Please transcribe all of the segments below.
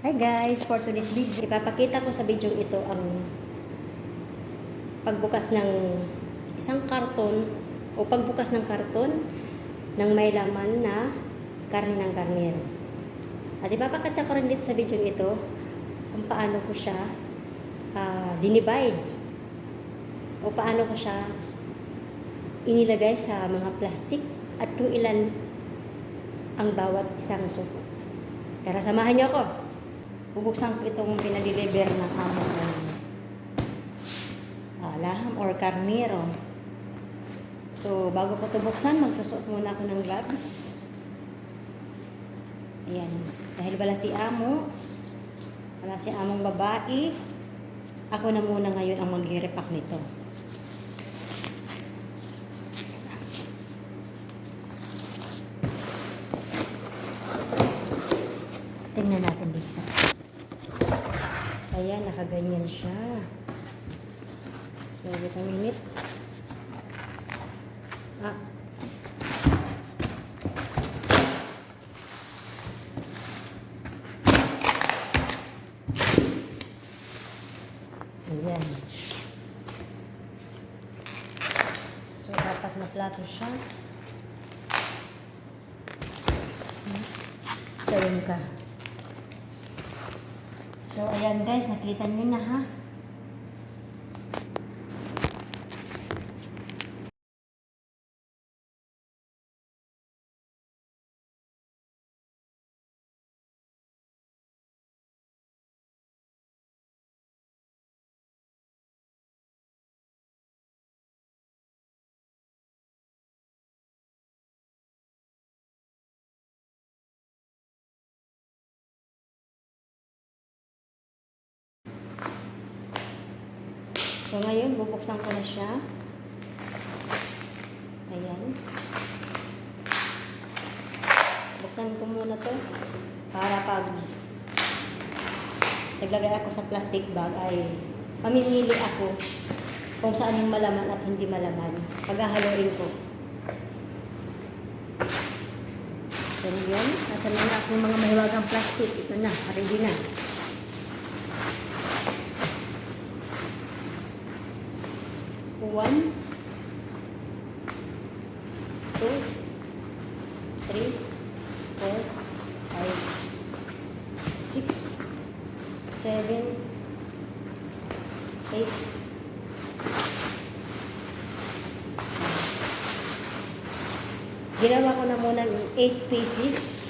Hi guys, for today's video, ipapakita ko sa video ito ang pagbukas ng isang karton o pagbukas ng karton ng may laman na karne ng karnero. At ipapakita ko rin dito sa video ito kung paano ko siya dinivide o paano ko siya inilagay sa mga plastic at kung ilan ang bawat isang supot. Tara, samahan niyo ako. Bubuksan ko itong pinadeliver ng amo ng laham or karnero. So, bago ko ito buksan, magsusuot muna ako ng gloves. Ayan. Dahil wala si among babae, ako na muna ngayon ang mag-repack nito. Tingnan natin dito sa ayan, nakaganyan siya. So, wait a minute. Ayan. So, dapat na plato siya. Sayon ka. So, ayan guys, nakita nyo na ha. So, ngayon, bubuksan ko na siya. Ayan. Buksan ko muna to para pag naglagay ako sa plastic bag ay mamimili ako kung saan yung malaman at hindi malaman. Paghahaluin ko. So, yun. Nasa na akong mga mahiwagang plastic. Ito na. Ready na. One, 2, 3, 4, 5, 6, 7, 8, ginawa ko na muna 8 pieces.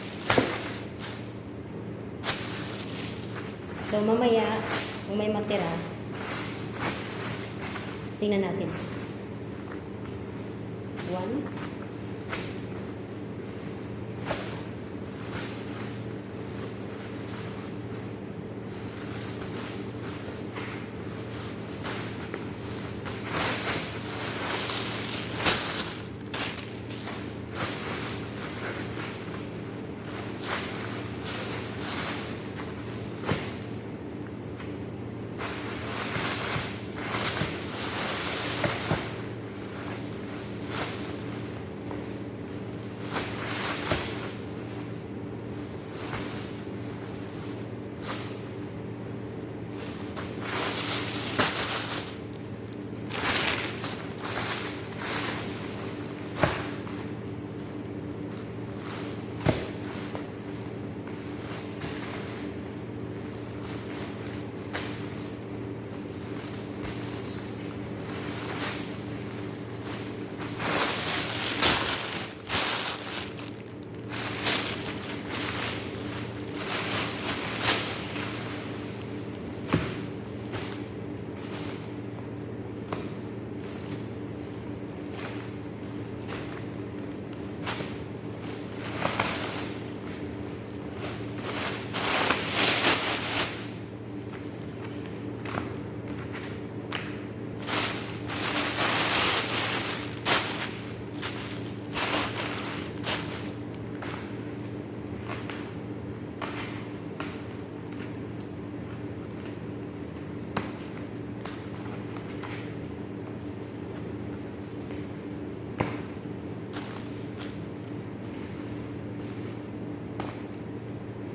So, mamaya, kung may matira, tingnan natin. 1,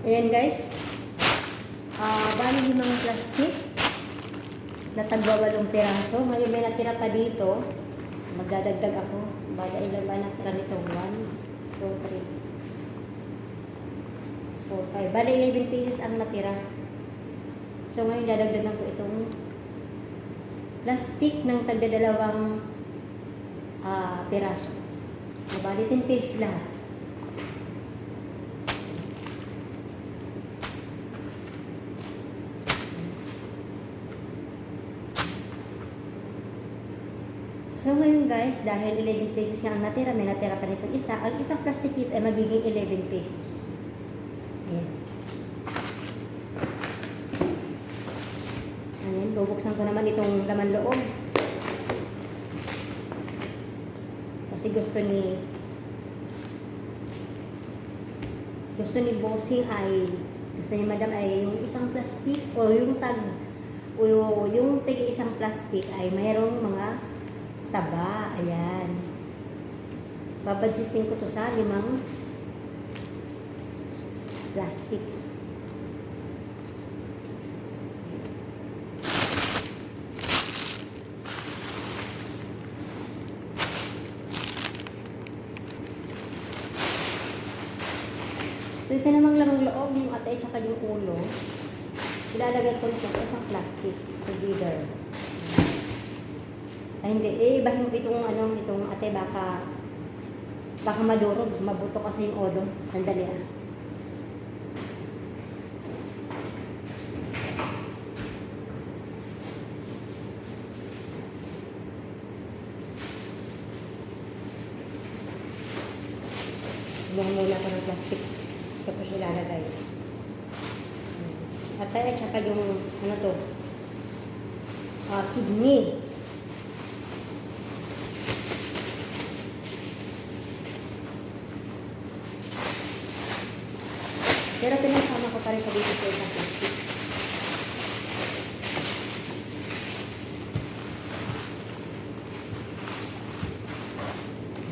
Ayan guys. Bali 5 plastic na tagwa 8 piraso. Ngayon may natira pa dito. Magdadagdag ako. Bada ilan ba natira nito? 1, 2, 3, 4, 5. Bali 11 pieces ang natira. So ngayon dadagdagan ko itong plastic ng tagdadalawang piraso. Bali 10 pieces lahat. So ngayon guys, dahil 11 pieces nga ang natira, may natira pa nitong isa, ang isang plastic kit ay magiging 11 pieces. Ayan. Ayan, bubuksan ko naman itong laman loob. Kasi gusto ni bossing ay, gusto ni madam ay yung isang plastic o yung tigi isang plastic ay mayroong mga taba. Ayan. Babadgetin ko to sa 5 plastic. So ito namang lamang loob, yung atay tsaka yung ulo. Ilalagay ko na siya sa isang plastic together. Ay hindi, ibahin ko itong ate, baka madurog, mabuto kasi yung ulo. Sandali Buang muna ko ng plastic. Tapos ilalagay. Atay at saka yung kidney. Pero pinasama ko pa rin sa dito sa isang plastic.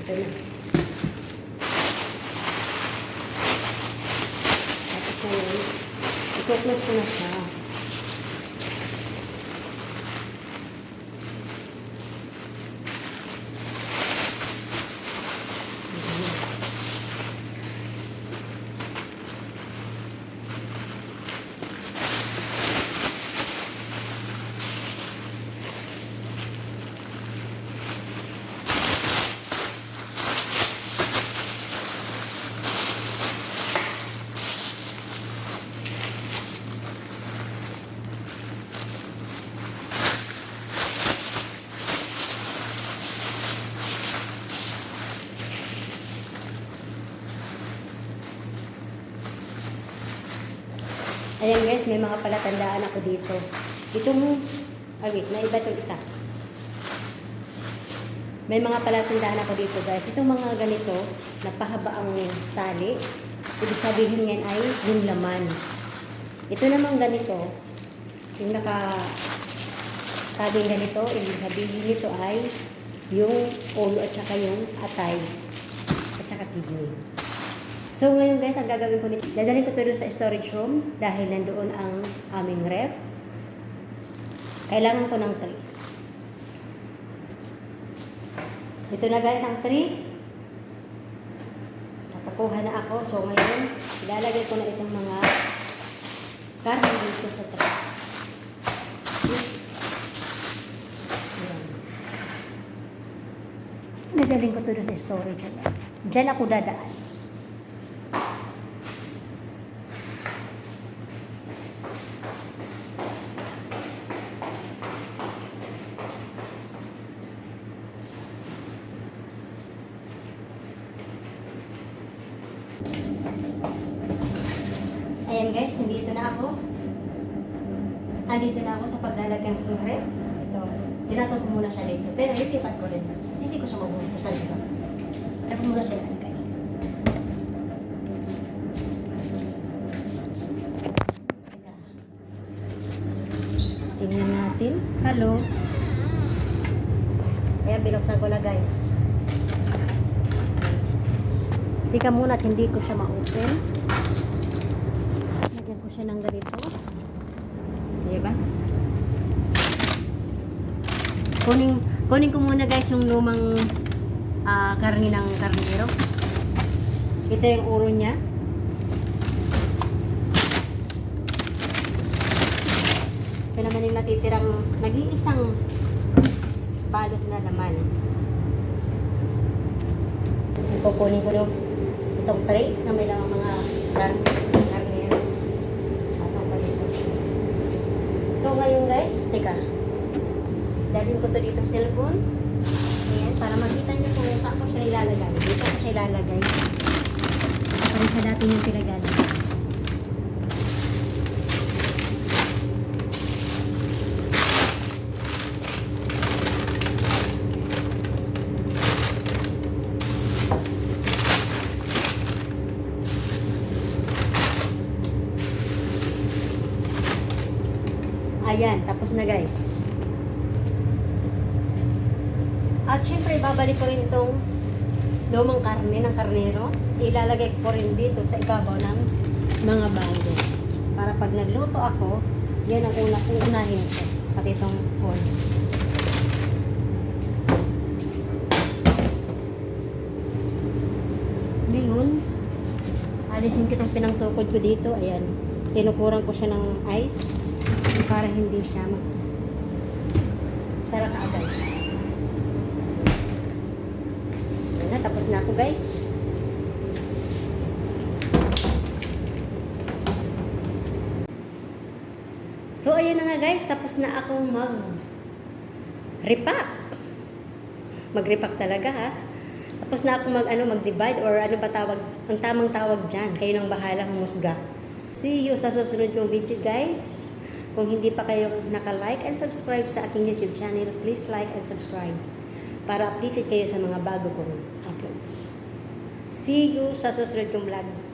Ito na. Tapos ngayon, i-close ko na siya. Ayan guys, may mga palatandaan ako dito. Itong, wait, naiba itong isa. May mga palatandaan ako dito guys. Itong mga ganito, napahaba ang tali. Ibig sabihin yan ay yung laman. Ito naman ganito, yung nakatabing ganito, ibig sabihin nito ay yung ulo at saka yung atay at saka kidney. So ngayon guys, ang gagawin ko nito, dadalhin ko ito sa storage room dahil nandoon ang aming ref. Kailangan ko ng tray. Ito na guys ang tray. Nakakuha na ako. So ngayon, ilalagay ko na itong mga karne dito sa tray. Dadalhin ko ito sa storage. Diyan ako dadaan. Ayan guys, nandito na ako. Andito na ako sa paglalagyan ng ref. Ito, tinatong ko muna siya dito. Pero ilipat ko rin. Kasi hindi ko siya mabubusan dito. Tapos muna siya ilagay. Tingnan natin. Hello. Ayan, binuksan ko na guys. Tika muna at hindi ko siya ma-open. Lagyan ko siya ng ganito. ba? Kunin ko muna guys yung lumang karni ng karnero. Ito yung ulo niya. Ito naman yung natitirang nag-iisang balot na laman. Kukunin ko itong tray na may lamang mga karnero. Atong balito. So ngayon guys, teka. Dalhin ko to dito sa cellphone. Ayan, para makita nyo kung saan ko siya ilalagay. Dito ko siya ilalagay. Para sa dati yung pinagalan. Ayan, tapos na guys. At syempre, babalik ko rin itong lumang karne ng karnero. Ilalagay ko rin dito sa ibabaw ng mga bago. Para pag nagluto ako, yan ang uunahin ko. Pati itong oil. Ngayon, alisin ko itong pinangtukod ko dito. Ayan. Tinukuran ko siya ng ice para hindi siya sarap agad. Tapos na ako guys. So ayun na nga guys, tapos na akong mag-repack. Mag-repack talaga ha. Tapos na akong mag-divide or ano ba tawag, ang tamang tawag dyan. Kayo nang bahala humusga. See you sa susunod kong video guys. Kung hindi pa kayo naka-like and subscribe sa aking YouTube channel, please like and subscribe para updated kayo sa mga bago kong uploads. See you sa susunod kong vlog.